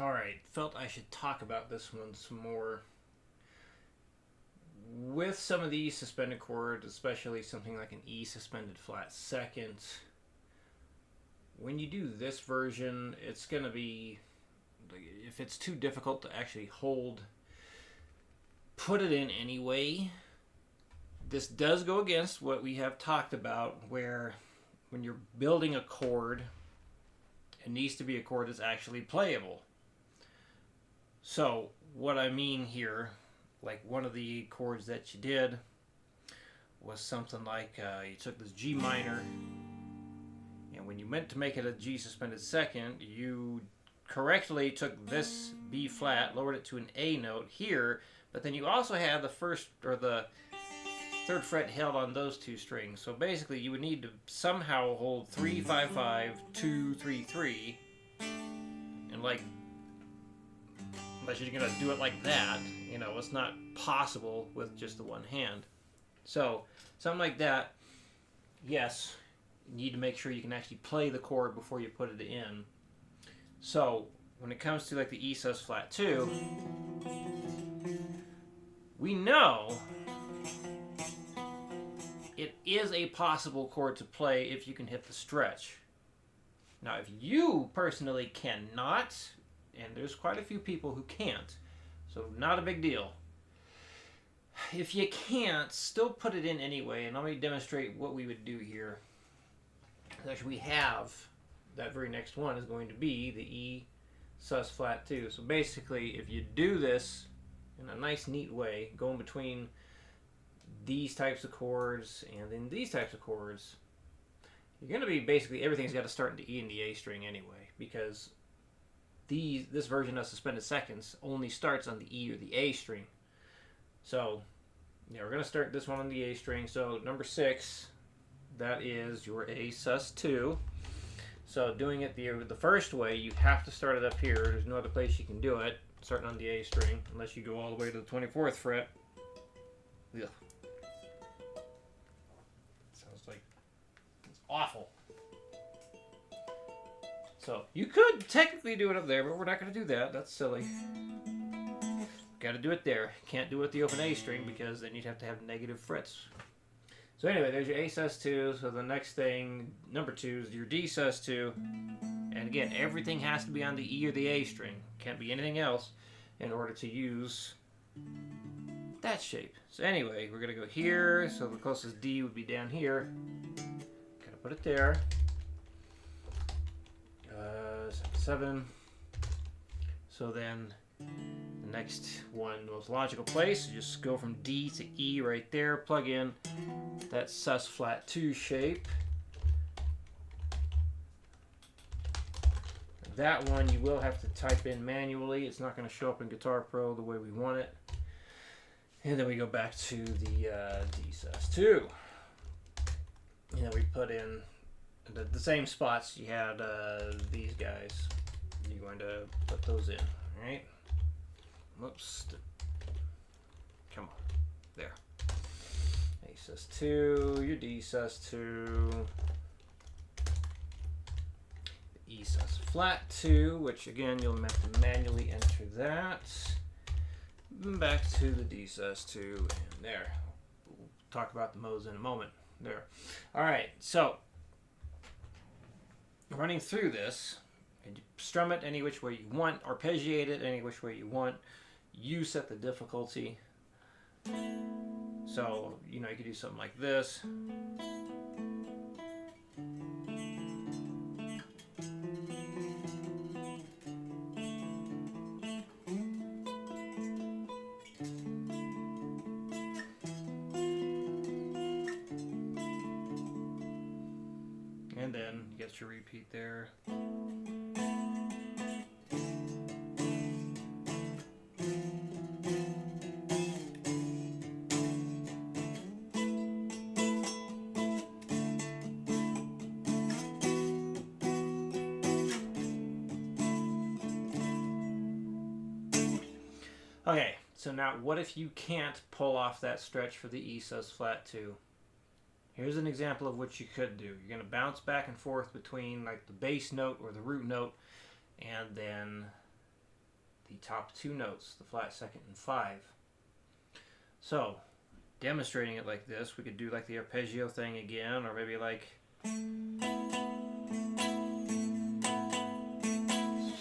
Alright, felt I should talk about this one some more. With some of these suspended chords, especially something like an E suspended flat second, when you do this version, it's going to be, if it's too difficult to actually hold, put it in anyway. This does go against what we have talked about, where when you're building a chord, it needs to be a chord that's actually playable. So, what I mean here, like one of the chords that you did was something like you took this G minor, and when you meant to make it a G suspended second, you correctly took this B flat, lowered it to an A note here, but then you also had the first or the third fret held on those two strings. So basically, you would need to somehow hold 3 5 5 2 3 3, and like, unless you're gonna do it like that, it's not possible with just the one hand. So something like that, yes, you need to make sure you can actually play the chord before you put it in. So when it comes to like the E sus flat 2, we know it is a possible chord to play if you can hit the stretch. Now, if you personally cannot, and there's quite a few people who can't, so not a big deal. If you can't, still put it in anyway, and let me demonstrate what we would do here. Actually, we have that very next one is going to be the E sus flat 2. So basically, if you do this in a nice, neat way, going between these types of chords and then these types of chords, you're going to be basically everything's got to start in the E and the A string anyway, because this version of suspended seconds only starts on the E or the A string. So yeah, we're going to start this one on the A string. So number 6, that is your A sus 2. So doing it the first way, you have to start it up here. There's no other place you can do it, starting on the A string, unless you go all the way to the 24th fret. Ugh. Sounds like it's awful. So you could technically do it up there, but we're not going to do that. That's silly. Got to do it there. Can't do it with the open A string because then you'd have to have negative frets. So anyway, there's your A sus 2. So the next thing, number 2, is your D sus 2. And again, everything has to be on the E or the A string. Can't be anything else in order to use that shape. So anyway, we're going to go here. So the closest D would be down here. Got to put it there. 7. So then the next one, the most logical place, you just go from D to E right there, plug in that sus flat 2 shape. That one you will have to type in manually. It's not going to show up in Guitar Pro the way we want it. And then we go back to the D sus 2. And then we put in the same spots you had these guys. You're going to put those in, all right? Whoops. Come on. There. A sus 2, your D sus 2, the E sus flat 2, which again you'll have to manually enter that. Back to the D sus 2, and there. We'll talk about the modes in a moment. There. All right, so running through this, and you strum it any which way you want, arpeggiate it any which way you want. You set the difficulty. So, you could do something like this. And then you get your repeat there. Okay, so now what if you can't pull off that stretch for the E sus flat 2? Here's an example of what you could do. You're going to bounce back and forth between like the bass note or the root note, and then the top two notes, the flat second and 5. So, demonstrating it like this, we could do like the arpeggio thing again, or maybe like...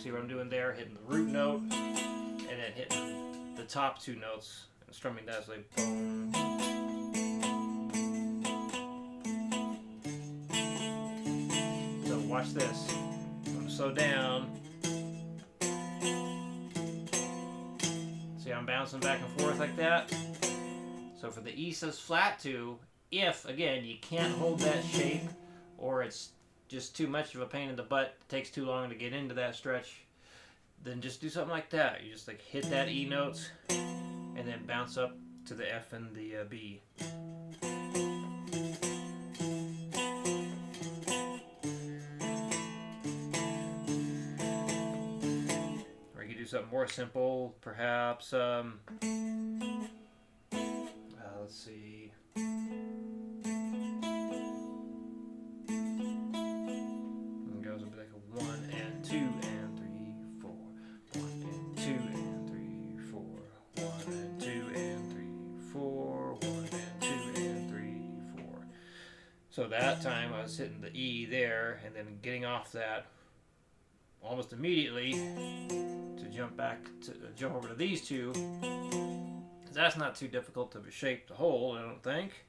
See what I'm doing there? Hitting the root note, and then hitting the top two notes, and strumming that as like boom. So watch this. I'm slow down. See, I'm bouncing back and forth like that. So for the E sus flat 2, if, again, you can't hold that shape, or it's just too much of a pain in the butt, it takes too long to get into that stretch, then just do something like that. You just like hit that E notes, and then bounce up to the F and the B. Or you could do something more simple, perhaps, let's see. It goes up like a 1 and 2 and 3, 4. 1 and 2 and 3, 4. 1 and 2 and 3, 4. 1 and 2 and 3, 4. So that time I was hitting the E there and then getting off that almost immediately to jump over to these two. That's not too difficult of a shape to hold, I don't think.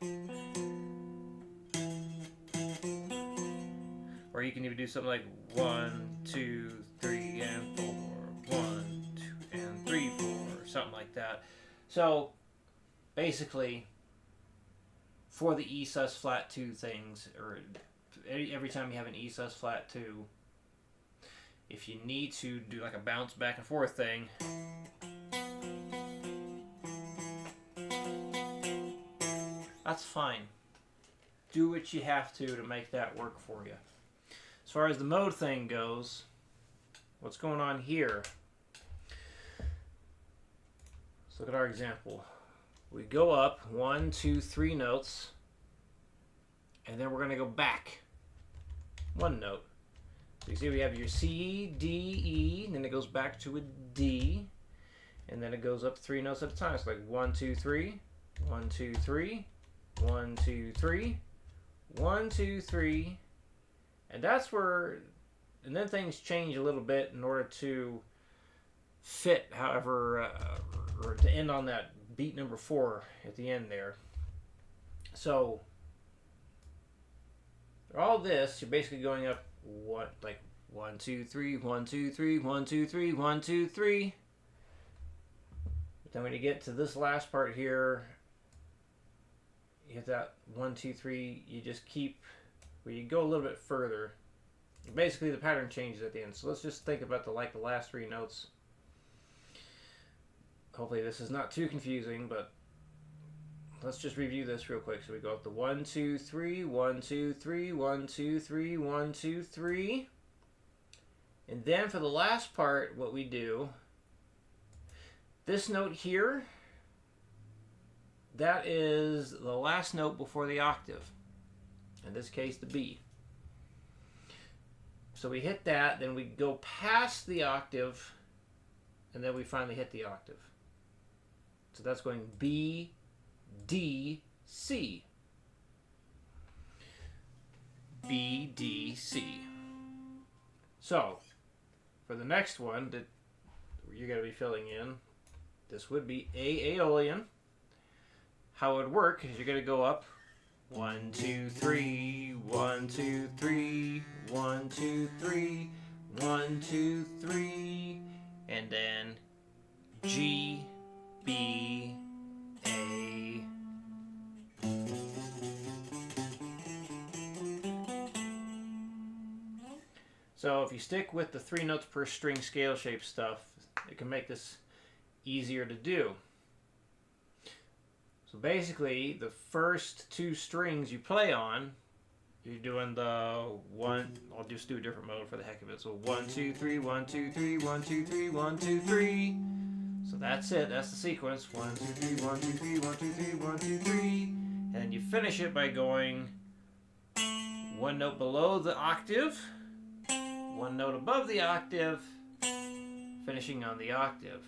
Or you can even do something like 1, 2, 3, and 4. 1, 2, and 3, 4, or something like that. So, basically, for the E sus flat 2 things, or every time you have an E sus flat 2, if you need to do like a bounce back and forth thing, that's fine. Do what you have to make that work for you. As far as the mode thing goes, what's going on here? Let's look at our example. We go up 1, 2, 3 notes, and then we're going to go back 1 note. So you see we have your C, D, E, and then it goes back to a D, and then it goes up 3 notes at a time. It's like 1, 2, 3, 1, 2, 3, 1, 2, 3, 1, 2, 3, and that's where, and then things change a little bit in order to fit, however, or to end on that beat number 4 at the end there. So, all this, you're basically going up like 1, 2, 3, 1, 2, 3, 1, 2, 3, 1, 2, 3. But then when you get to this last part here, you hit that 1, 2, 3, you just keep, well, you go a little bit further. Basically, the pattern changes at the end. So let's just think about the last 3 notes. Hopefully this is not too confusing, but let's just review this real quick. So we go up to 1, 2, 3, 1, 2, 3, 1, 2, 3, 1, 2, 3. And then for the last part, what we do, this note here, that is the last note before the octave. In this case, the B. So we hit that, then we go past the octave, and then we finally hit the octave. So that's going B, D, C. B, D, C. So, for the next one that you're going to be filling in, this would be A Aeolian. How it would work is you're going to go up 1, 2, 3, 1, 2, 3, 1, 2, 3, 1, 2, 3, and then G, B, A. So if you stick with the 3 notes per string scale shape stuff, it can make this easier to do. So basically, the first 2 strings you play on, you're doing the 1, I'll just do a different mode for the heck of it. So 1, 2, 3, 1, 2, 3, 1, 2, 3, 1, 2, 3. So that's it, that's the sequence. 1, 2, 3, 1, 2, 3, 1, 2, 3, 1, 2, 3. And then you finish it by going 1 note below the octave, 1 note above the octave, finish finishing on the octave.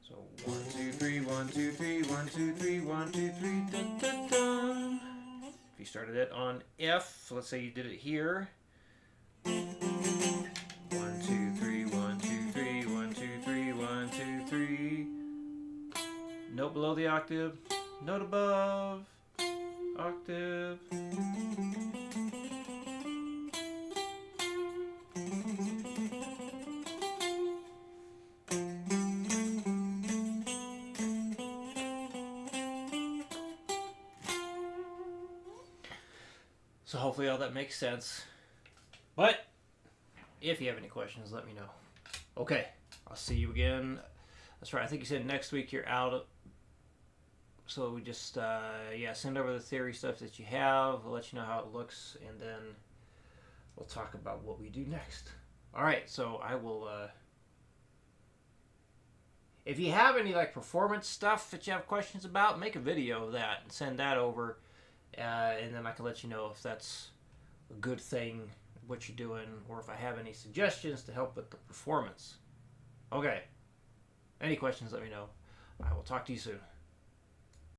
So 1, 2, 3, 1, 2, 3, 1, 2, 3, 1, 2, 3, dun, dun, dun. If you started it on F, let's say you did it here. 1, 2, 3, 1, 2, 3, 1, 2, 3, 1, 2, 3. Note below the octave, note above, octave. So hopefully all that makes sense. But if you have any questions, let me know. Okay, I'll see you again. That's right, I think you said next week you're out. So we just, send over the theory stuff that you have. We'll let you know how it looks, and then we'll talk about what we do next. All right, so I will, if you have any like performance stuff that you have questions about, make a video of that and send that over, and then I can let you know if that's a good thing, what you're doing, or if I have any suggestions to help with the performance. Okay, any questions, let me know. I will talk to you soon.